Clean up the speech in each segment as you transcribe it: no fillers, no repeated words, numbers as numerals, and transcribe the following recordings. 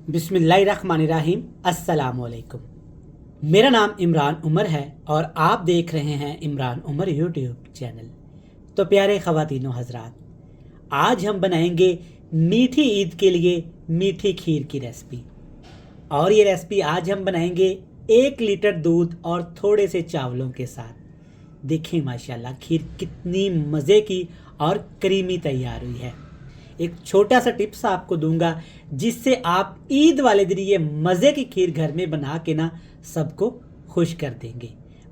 बिस्मिल्लाहिर्रहमानिर्रहीम। अस्सलामुअलैकुम। मेरा नाम इमरान उमर है और आप देख रहे हैं इमरान उमर यूट्यूब चैनल। तो प्यारे ख़वातीनो हज़रात, आज हम बनाएंगे मीठी ईद के लिए मीठी खीर की रेसिपी। और ये रेसिपी आज हम बनाएंगे 1 लीटर दूध और थोड़े से चावलों के साथ। देखिए माशाल्लाह खीर कितनी मज़े की और क्रीमी तैयार हुई है। एक छोटा सा टिप्स आपको दूंगा जिससे आप ईद वाले दिन ये मज़े की खीर घर में बना के ना सबको खुश कर देंगे।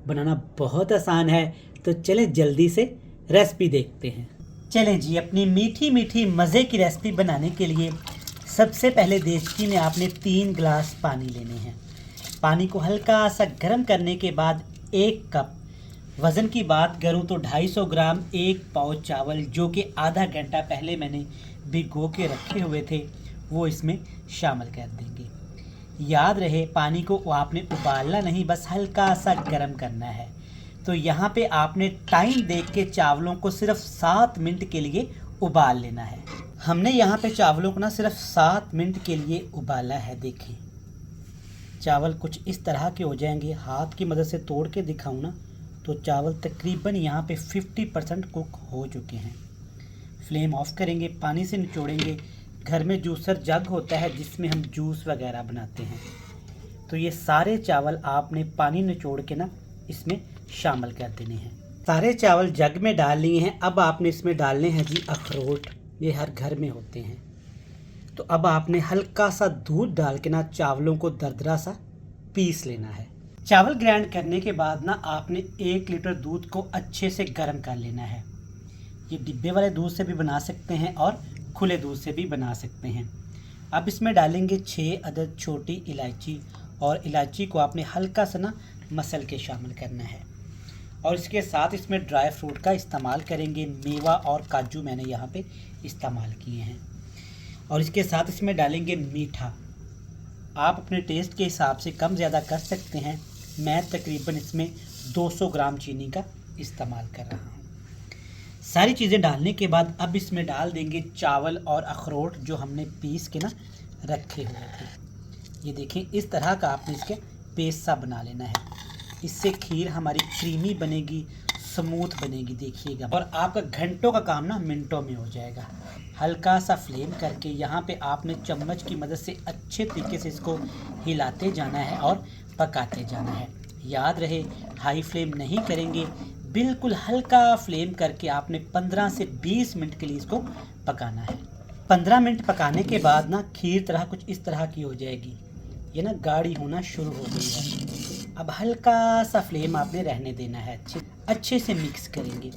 बनाना बहुत आसान है, तो चलें जल्दी से रेसिपी देखते हैं। चलें जी, अपनी मीठी मीठी मज़े की रेसिपी बनाने के लिए सबसे पहले देचकी में आपने 3 गिलास पानी लेने हैं। पानी को हल्का सा गर्म करने के बाद 1 कप, वज़न की बात करूं तो 250 ग्राम 1 पाव चावल जो कि आधा घंटा पहले मैंने भिगो के रखे हुए थे वो इसमें शामिल कर देंगे। याद रहे पानी को आपने उबालना नहीं, बस हल्का सा गर्म करना है। तो यहाँ पे आपने टाइम देख के चावलों को सिर्फ 7 मिनट के लिए उबाल लेना है। हमने यहाँ पे चावलों को ना सिर्फ 7 मिनट के लिए उबाला है। देखें चावल कुछ इस तरह के हो जाएंगे। हाथ की मदद से तोड़ के दिखाऊँ ना तो चावल तकरीबन यहाँ पे 50% कुक हो चुके हैं। फ्लेम ऑफ करेंगे, पानी से निचोड़ेंगे। घर में जूसर जग होता है जिसमें हम जूस वगैरह बनाते हैं। तो ये सारे चावल आपने पानी निचोड़ के ना इसमें शामिल कर देने हैं। सारे चावल जग में डाल लिए हैं। अब आपने इसमें डालने हैं जी अखरोट, ये हर घर में होते हैं। तो अब आपने हल्का सा दूध डाल के ना चावलों को दरदरा सा पीस लेना है। चावल ग्राइंड करने के बाद ना आपने 1 लीटर दूध को अच्छे से गर्म कर लेना है। ये डिब्बे वाले दूध से भी बना सकते हैं और खुले दूध से भी बना सकते हैं। अब इसमें डालेंगे 6 अदद छोटी इलायची, और इलायची को आपने हल्का सा ना मसल के शामिल करना है। और इसके साथ इसमें ड्राई फ्रूट का इस्तेमाल करेंगे। मेवा और काजू मैंने यहाँ पे इस्तेमाल किए हैं। और इसके साथ इसमें डालेंगे मीठा। आप अपने टेस्ट के हिसाब से कम ज़्यादा कर सकते हैं। मैं तकरीबन इसमें 200 ग्राम चीनी का इस्तेमाल कर रहा हूँ। सारी चीज़ें डालने के बाद अब इसमें डाल देंगे चावल और अखरोट जो हमने पीस के ना रखे हुए थे। ये देखें इस तरह का आपने इसके पेस्ट सा बना लेना है। इससे खीर हमारी क्रीमी बनेगी, स्मूथ बनेगी। देखिएगा, और आपका घंटों का काम ना मिनटों में हो जाएगा। हल्का सा फ्लेम करके यहाँ पे आपने चम्मच की मदद से अच्छे तरीके से इसको हिलाते जाना है और पकाते जाना है। याद रहे हाई फ्लेम नहीं करेंगे, बिल्कुल हल्का फ्लेम करके आपने 15 से 20 मिनट के लिए इसको पकाना है। 15 मिनट पकाने के बाद ना खीर तरह कुछ इस तरह की हो जाएगी। ये ना गाढ़ी होना शुरू हो गई है। अब हल्का सा फ्लेम आपने रहने देना है। अच्छे से मिक्स करेंगे।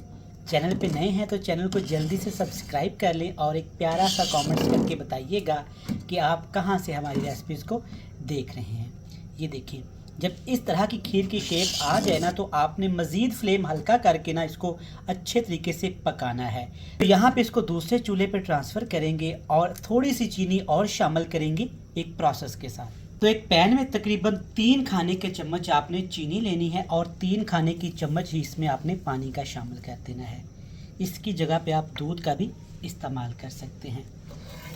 चैनल पे नए हैं तो चैनल को जल्दी से सब्सक्राइब कर लें और एक प्यारा सा कमेंट्स करके बताइएगा कि आप कहाँ से हमारी रेसिपीज़ को देख रहे हैं। ये देखिए, जब इस तरह की खीर की शेप आ जाए ना तो आपने मज़ीद फ्लेम हल्का करके ना इसको अच्छे तरीके से पकाना है। तो यहाँ पे इसको दूसरे चूल्हे पे ट्रांसफ़र करेंगे और थोड़ी सी चीनी और शामिल करेंगे एक प्रोसेस के साथ। तो एक पैन में तकरीबन 3 खाने के चम्मच आपने चीनी लेनी है और 3 खाने की चम्मच ही इसमें आपने पानी का शामिल कर देना है। इसकी जगह पे आप दूध का भी इस्तेमाल कर सकते हैं।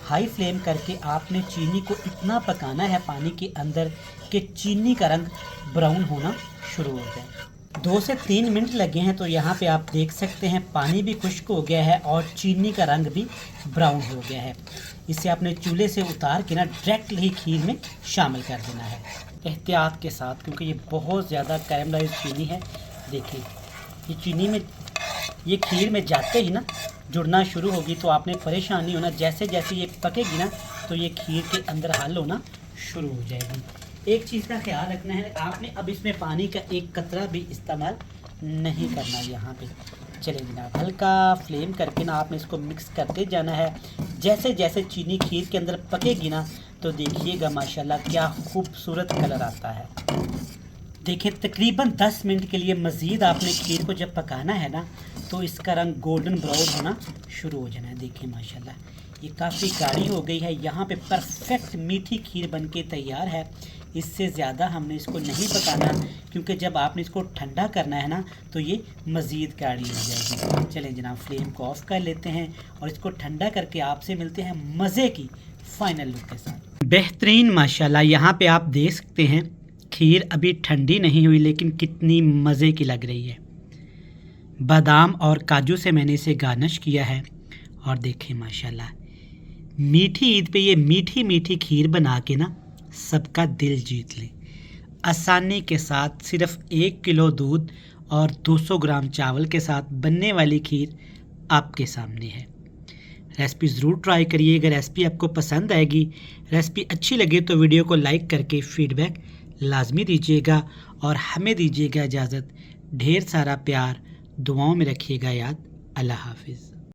हाई फ्लेम करके आपने चीनी को इतना पकाना है पानी के अंदर कि चीनी का रंग ब्राउन होना शुरू हो जाए। 2 से 3 मिनट लगे हैं। तो यहाँ पे आप देख सकते हैं पानी भी खुश्क हो गया है और चीनी का रंग भी ब्राउन हो गया है। इसे आपने चूल्हे से उतार के ना डायरेक्टली ही खीर में शामिल कर देना है, एहतियात के साथ, क्योंकि ये बहुत ज़्यादा कैरमलाइज चीनी है। देखिए ये चीनी में, ये खीर में जाते ही ना जुड़ना शुरू होगी तो आपने परेशान नहीं होना। जैसे जैसे ये पकेगी ना तो ये खीर के अंदर हल होना शुरू हो जाएगी। एक चीज़ का ख्याल रखना है, आपने अब इसमें पानी का एक कतरा भी इस्तेमाल नहीं करना यहाँ पे। चलिए जनाब, हल्का फ्लेम करके ना आपने इसको मिक्स करते जाना है। जैसे जैसे चीनी खीर के अंदर पकेगी ना तो देखिएगा माशाल्लाह क्या खूबसूरत कलर आता है। देखिए तकरीबन 10 मिनट के लिए मज़ीद आपने खीर को जब पकाना है ना तो इसका रंग गोल्डन ब्राउन होना शुरू हो जाना है। देखिए माशाल्लाह ये काफ़ी गाढ़ी हो गई है। यहाँ पे परफेक्ट मीठी खीर बनके तैयार है। इससे ज़्यादा हमने इसको नहीं पकाना, क्योंकि जब आपने इसको ठंडा करना है ना तो ये मज़ीद गाढ़ी हो जाएगी। चलें जनाब, फ्लेम को ऑफ़ कर लेते हैं और इसको ठंडा करके आपसे मिलते हैं मज़े की फाइनल लुक के साथ। बेहतरीन माशाल्लाह। यहाँ पे आप देख सकते हैं खीर अभी ठंडी नहीं हुई लेकिन कितनी मज़े की लग रही है। बादाम और काजू से मैंने इसे गार्निश किया है और देखें माशाल्लाह मीठी ईद पे ये मीठी मीठी खीर बना के ना सबका दिल जीत लें। आसानी के साथ सिर्फ 1 किलो दूध और 200 ग्राम चावल के साथ बनने वाली खीर आपके सामने है। रेसिपी ज़रूर ट्राई करिएगा। रेसिपी आपको पसंद आएगी, रेसिपी अच्छी लगे तो वीडियो को लाइक करके फीडबैक लाजमी दीजिएगा और हमें दीजिएगा इजाज़त। ढेर सारा प्यार दुआओं में रखिएगा याद। अल्लाह हाफिज़।